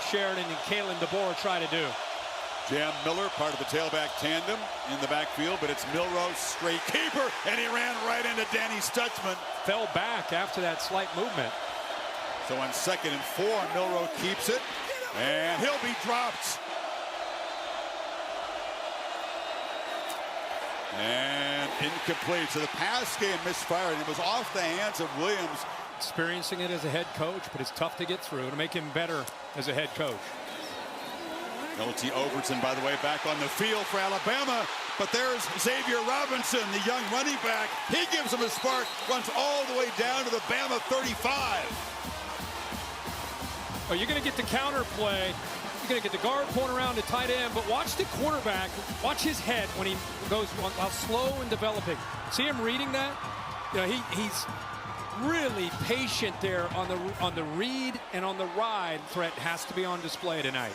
Sheridan and Kalen DeBoer try to do. Jam Miller, part of the tailback tandem in the backfield, but it's Milroe, straight keeper, and he ran right into Danny Stutzman. Fell back after that slight movement. So on 2nd and 4, Milroe keeps it, and he'll be dropped. And incomplete. So the pass game misfired, and it was off the hands of Williams. Experiencing it as a head coach, but it's tough to get through to make him better as a head coach. L.T. Overton, by the way, back on the field for Alabama. But there's Xavier Robinson, the young running back. He gives him a spark, runs all the way down to the Bama 35. Oh, you're going to get the counter play. You're going to get the guard point around to tight end, but watch the quarterback, watch his head when he goes while slow and developing. See him reading that? You know, he's really patient there on the read and on the ride. Threat has to be on display tonight.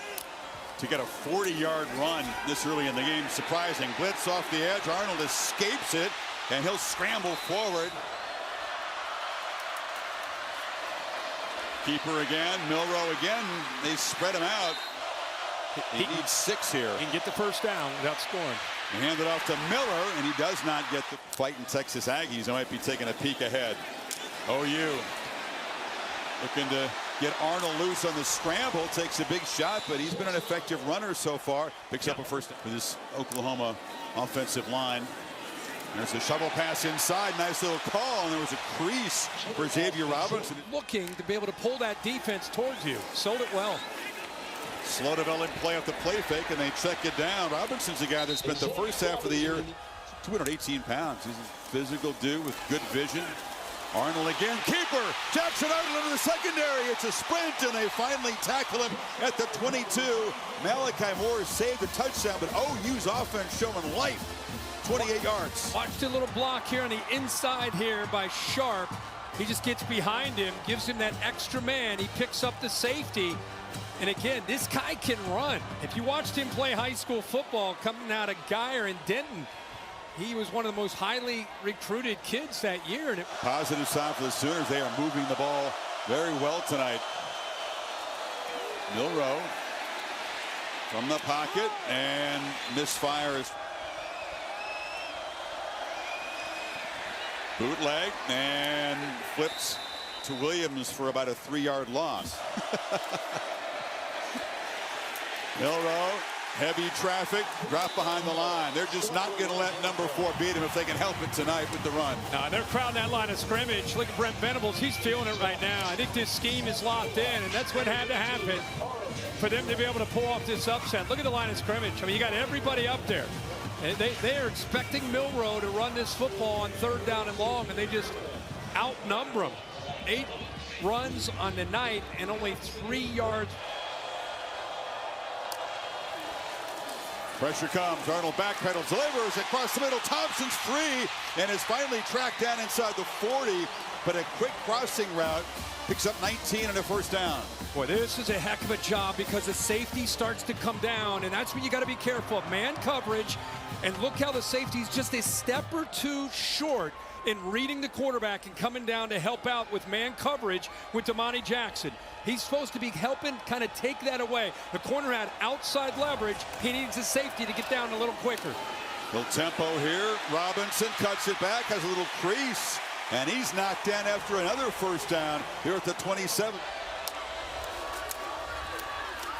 To get a 40-yard run this early in the game, surprising. Blitz off the edge. Arnold escapes it, and he'll scramble forward. Keeper again, Milroe again. They spread him out. He needs 6 here. He can get the first down without scoring. And hand it off to Miller, and he does not get the fight in Texas Aggies. I might be taking a peek ahead. OU looking to get Arnold loose on the scramble. Takes a big shot, but he's been an effective runner so far. Picks up a first for this Oklahoma offensive line. There's a shovel pass inside. Nice little call, and there was a crease for Xavier Robinson. Looking to be able to pull that defense towards you. Sold it well. Slow development play off the play fake, and they check it down. Robinson's a guy that spent the first half of the year 218 pounds. He's a physical dude with good vision. Arnold again, keeper. Jackson Arnold into the secondary. It's a sprint, and they finally tackle him at the 22. Malachi Moore saved the touchdown, but OU's offense showing life. 28 yards. Watch the little block here on the inside here by Sharp. He just gets behind him, gives him that extra man. He picks up the safety. And again, this guy can run. If you watched him play high school football coming out of Geyer and Denton, he was one of the most highly recruited kids that year. And positive sign for the Sooners. They are moving the ball very well tonight. Milroe from the pocket and misfires. Bootleg and flips to Williams for about a 3-yard loss. Milroe, heavy traffic, drop behind the line. They're just not going to let number 4 beat him if they can help it tonight with the run. They're crowding that line of scrimmage. Look at Brent Venables. He's feeling it right now. I think this scheme is locked in, and that's what had to happen for them to be able to pull off this upset. Look at the line of scrimmage. I mean, you got everybody up there. They are expecting Milroe to run this football on 3rd down and long, and they just outnumber him. 8 runs on the night and only 3 yards. Pressure comes. Arnold backpedals, delivers across the middle. Thompson's free and is finally tracked down inside the 40. But a quick crossing route picks up 19 and a first down. Boy, this is a heck of a job because the safety starts to come down, and that's when you got to be careful. Man coverage, and look how the safety's just a step or 2 short in reading the quarterback and coming down to help out with man coverage with Damani Jackson. He's supposed to be helping kind of take that away. The corner had outside leverage. He needs his safety to get down a little quicker. Little tempo here. Robinson cuts it back, has a little crease, and he's knocked down after another first down here at the 27.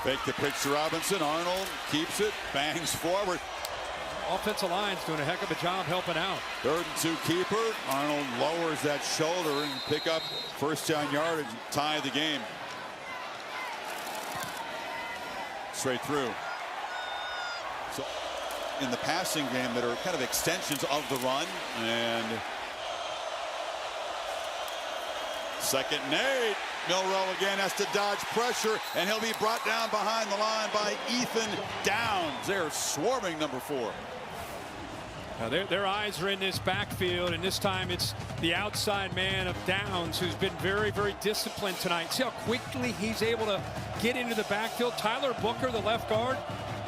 Fake the pitch to Robinson. Arnold keeps it, bangs forward. Offensive line's doing a heck of a job helping out. 3rd and 2 keeper. Arnold lowers that shoulder and pick up first down yardage and tie the game. Straight through. So in the passing game that are kind of extensions of the run, and 2nd and 8. Milroe again has to dodge pressure, and he'll be brought down behind the line by Ethan Downs. They're swarming number 4. Now their eyes are in this backfield, and this time it's the outside man of Downs, who's been very, very disciplined tonight. See how quickly he's able to get into the backfield. Tyler Booker, the left guard,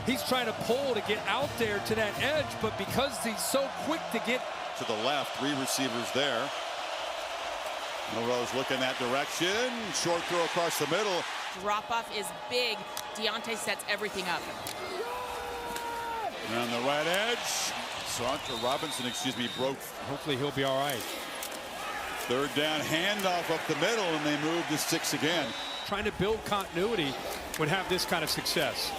he's trying to pull to get out there to that edge, but because he's so quick to get to the left, 3 receivers there. Milroe's looking that direction. Short throw across the middle. drop-off is big. Deontay sets everything up. On the right edge, Robinson, broke. Hopefully he'll be all right. Third down handoff up the middle, and they move to 6 again. Trying to build continuity would have this kind of success.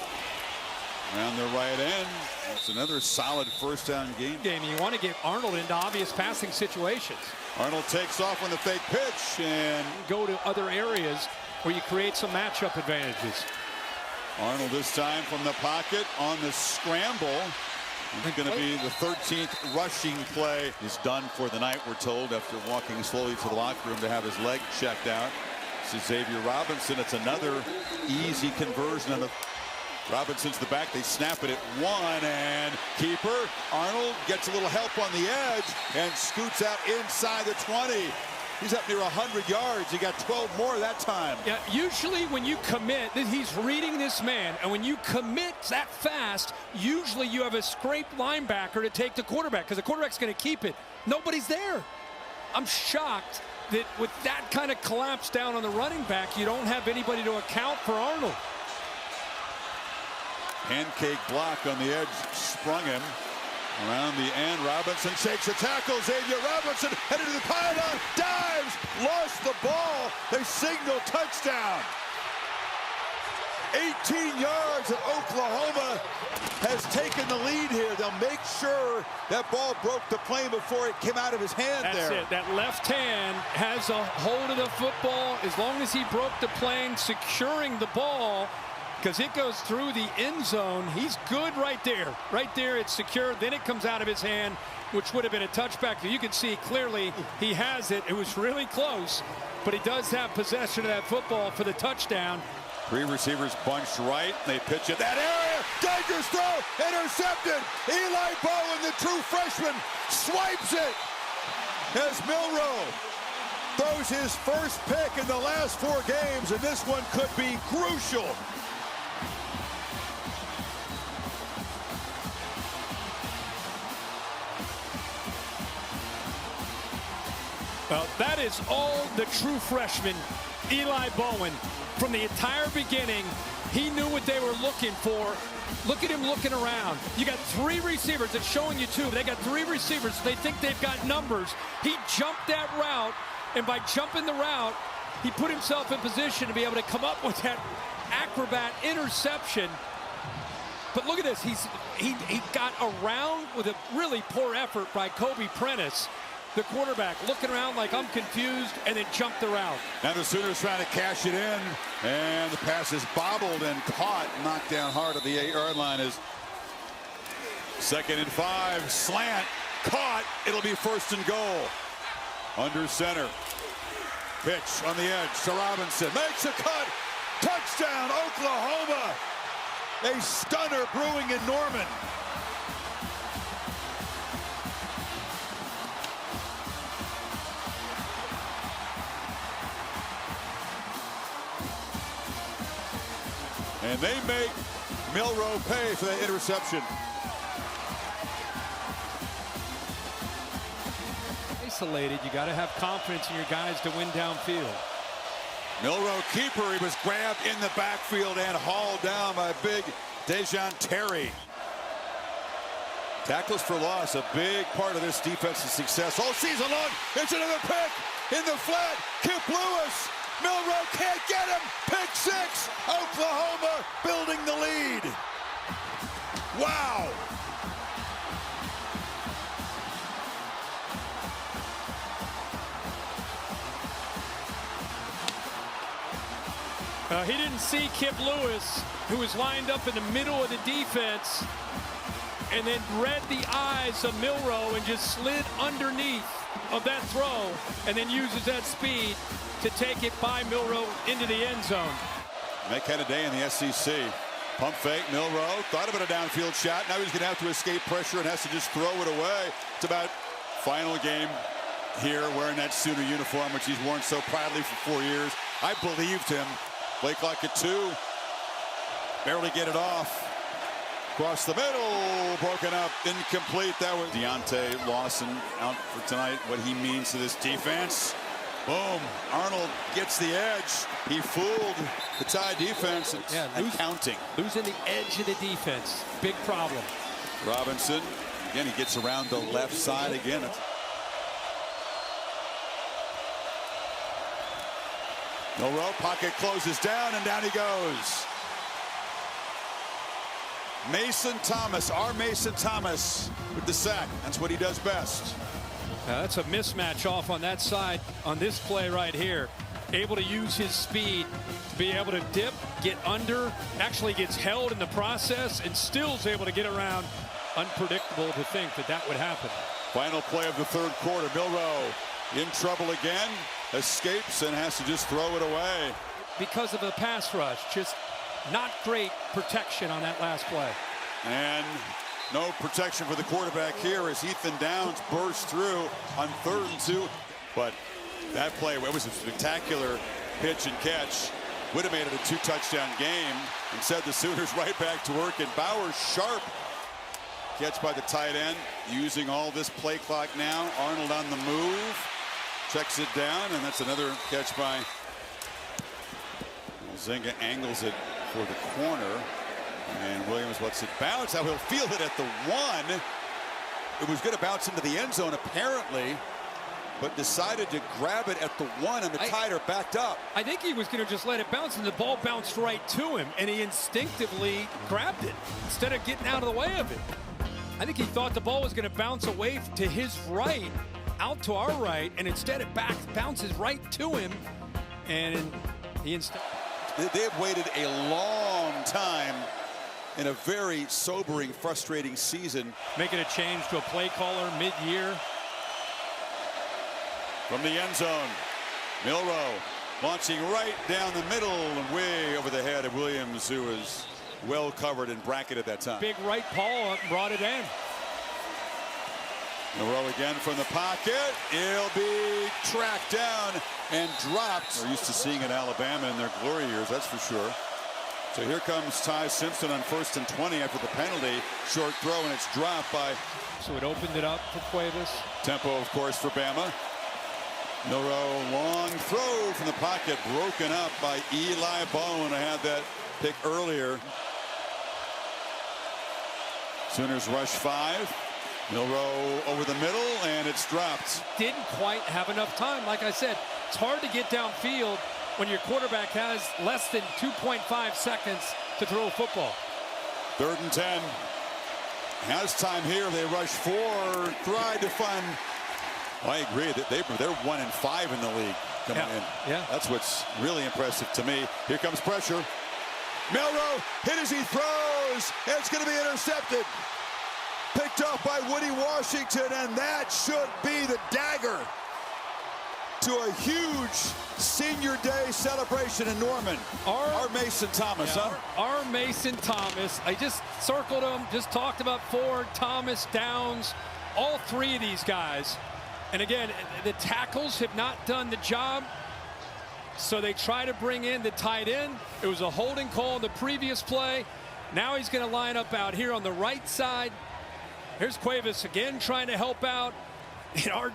Around the right end, it's another solid first down game. You want to get Arnold into obvious passing situations. Arnold takes off on the fake pitch and go to other areas where you create some matchup advantages. Arnold this time from the pocket on the scramble. It's going to be the 13th rushing play. He's done for the night, we're told, after walking slowly to the locker room to have his leg checked out. This is Xavier Robinson. It's another easy conversion on the Robinson's the back. They snap it at 1, and keeper Arnold gets a little help on the edge and scoots out inside the 20. He's up near 100 yards. He got 12 more that time. Yeah, usually when you commit, he's reading this man, and when you commit that fast, usually you have a scraped linebacker to take the quarterback because the quarterback's going to keep it. Nobody's there. I'm shocked that with that kind of collapse down on the running back, you don't have anybody to account for Arnold. Pancake block on the edge, sprung him. Around the end, Robinson shakes a tackle. Xavier Robinson headed to the pylon, dives, lost the ball. They signal touchdown. 18 yards, and Oklahoma has taken the lead here. They'll make sure that ball broke the plane before it came out of his hand. That's there. It. That left hand has a hold of the football as long as he broke the plane, securing the ball. Because it goes through the end zone. He's good right there. Right there, it's secure. Then it comes out of his hand, which would have been a touchback. You can see clearly he has it. It was really close, but he does have possession of that football for the touchdown. 3 receivers bunched right. They pitch it. That area, dangerous throw, intercepted. Eli Bowen, the true freshman, swipes it as Milroe throws his first pick in the last 4 games, and this one could be crucial. Well, that is all the true freshman, Eli Bowen. From the entire beginning, he knew what they were looking for. Look at him looking around. You got 3 receivers. It's showing you 2. They got 3 receivers. They think they've got numbers. He jumped that route, and by jumping the route, he put himself in position to be able to come up with that acrobat interception. But look at this. He got around with a really poor effort by Kobe Prentice, the quarterback, looking around like I'm confused, and then jumped the route. Now the Sooners trying to cash it in, and the pass is bobbled and caught, knocked down hard at the 8-yard line. Is 2nd and 5, slant, caught. It'll be 1st and goal. Under center. Pitch on the edge to Robinson. Makes a cut. Touchdown, Oklahoma. A stunner brewing in Norman. And they make Milroe pay for that interception. Isolated, you got to have confidence in your guys to win downfield. Milroe keeper, he was grabbed in the backfield and hauled down by big Dejon Terry. Tackles for loss, a big part of this defense's success all season long. It's another pick in the flat. Kip Lewis. Milroe can't get him. Pick 6. Oklahoma building the lead. Wow. He didn't see Kip Lewis, who was lined up in the middle of the defense, and then read the eyes of Milroe and just slid underneath of that throw, and then uses that speed to take it by Milroe into the end zone. Make had a day in the SEC. Pump fake, Milroe thought about a downfield shot. Now he's going to have to escape pressure and has to just throw it away. It's about final game here wearing that Sooner uniform, which he's worn so proudly for 4 years. I believed him. Play clock at 2. Barely get it off. Across the middle, broken up, incomplete. That was Deontay Lawson out for tonight. What he means to this defense. Boom. Arnold gets the edge. He fooled the Tide defense and counting. Losing the edge of the defense. Big problem. Robinson. Again, he gets around the left side again. Milroe, pocket closes down, and down he goes. Mason Thomas, our Mason Thomas with the sack. That's what he does best. That's a mismatch off on that side on this play right here. Able to use his speed to be able to dip, get under, actually gets held in the process, and still is able to get around. Unpredictable to think that that would happen. Final play of the third quarter. Milroe in trouble again, escapes and has to just throw it away. Because of the pass rush, just not great protection on that last play. And no protection for the quarterback here as Ethan Downs burst through on 3rd and 2. But that play, it was a spectacular pitch and catch. Would have made it a 2-touchdown game. Instead, the Sooners right back to work, and Bowers sharp catch by the tight end, using all this play clock now. Arnold on the move, checks it down, and that's another catch by Zinga. Angles it for the corner, and Williams lets it bounce. Now he'll field it at the 1. It was going to bounce into the end zone apparently, but decided to grab it at the 1, and the Tide are backed up. I think he was going to just let it bounce, and the ball bounced right to him, and he instinctively grabbed it instead of getting out of the way of it. I think he thought the ball was going to bounce away to his right, out to our right, and instead it bounces right to him, and he instead. They have waited a long time in a very sobering, frustrating season. Making a change to a play caller mid-year. From the end zone, Milroe launching right down the middle and way over the head of Williams, who was well covered and bracketed that time. Big right paw brought it in. Milroe again from the pocket. He'll be tracked down and dropped. We're used to seeing in Alabama in their glory years, that's for sure. So here comes Ty Simpson on 1st and 20 after the penalty. Short throw, and it's dropped by. So it opened it up for Cuevas. Tempo, of course, for Bama. Milroe, long throw from the pocket, broken up by Eli Bone. I had that pick earlier. Sooners rush 5. Milroe over the middle, and it's dropped. Didn't quite have enough time. Like I said, it's hard to get downfield when your quarterback has less than 2.5 seconds to throw a football. 3rd and 10. Has time here. They rush 4. Tried to find. I agree that they're 1-5 in the league coming in. Yeah. That's what's really impressive to me. Here comes pressure. Milroe hit as he throws. It's going to be intercepted. Picked off by Woody Washington, and that should be the dagger to a huge senior day celebration in Norman. Our Mason Thomas, yeah, Our Mason Thomas. I just circled him, just talked about Ford, Thomas, Downs, all 3 of these guys. And again, the tackles have not done the job, so they try to bring in the tight end. It was a holding call in the previous play. Now he's going to line up out here on the right side. Here's Cuevas again trying to help out. And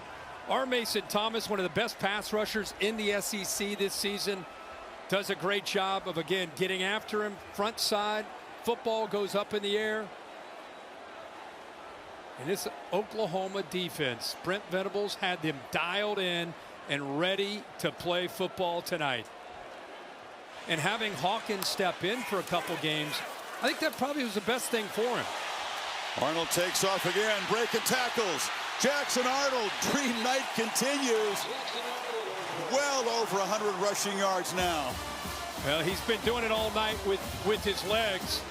our Mason Thomas, one of the best pass rushers in the SEC this season, does a great job of, again, getting after him. Front side, football goes up in the air. And this Oklahoma defense, Brent Venables had them dialed in and ready to play football tonight. And having Hawkins step in for a couple games, I think that probably was the best thing for him. Arnold takes off again, breaking tackles. Jackson Arnold, dream night continues. Well over 100 rushing yards now. Well, he's been doing it all night with his legs.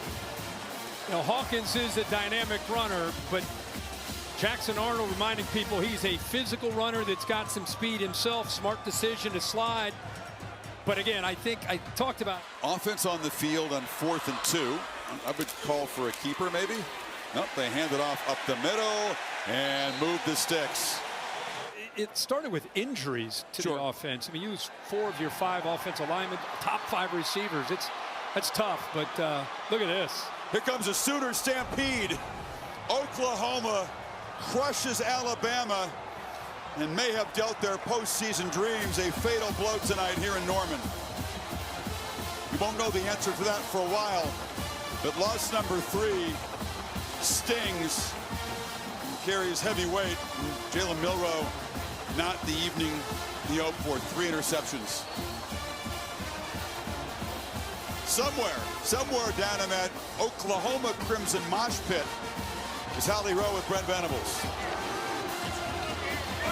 You know, Hawkins is a dynamic runner, but Jackson Arnold reminding people he's a physical runner that's got some speed himself. Smart decision to slide. But again, I think I talked about offense on the field on 4th and 2. I would call for a keeper maybe. Nope, they hand it off up the middle and move the sticks. It started with injuries to the offense. I mean, you use 4 of your 5 offensive linemen, top 5 receivers. That's tough, but look at this. Here comes a Sooner stampede. Oklahoma crushes Alabama and may have dealt their postseason dreams a fatal blow tonight here in Norman. We won't know the answer to that for a while, but loss number 3 stings and carries heavy weight. Jalen Milroe, not the evening he hoped for. 3 interceptions. Somewhere down in that Oklahoma Crimson mosh pit is Holly Rowe with Brent Venables.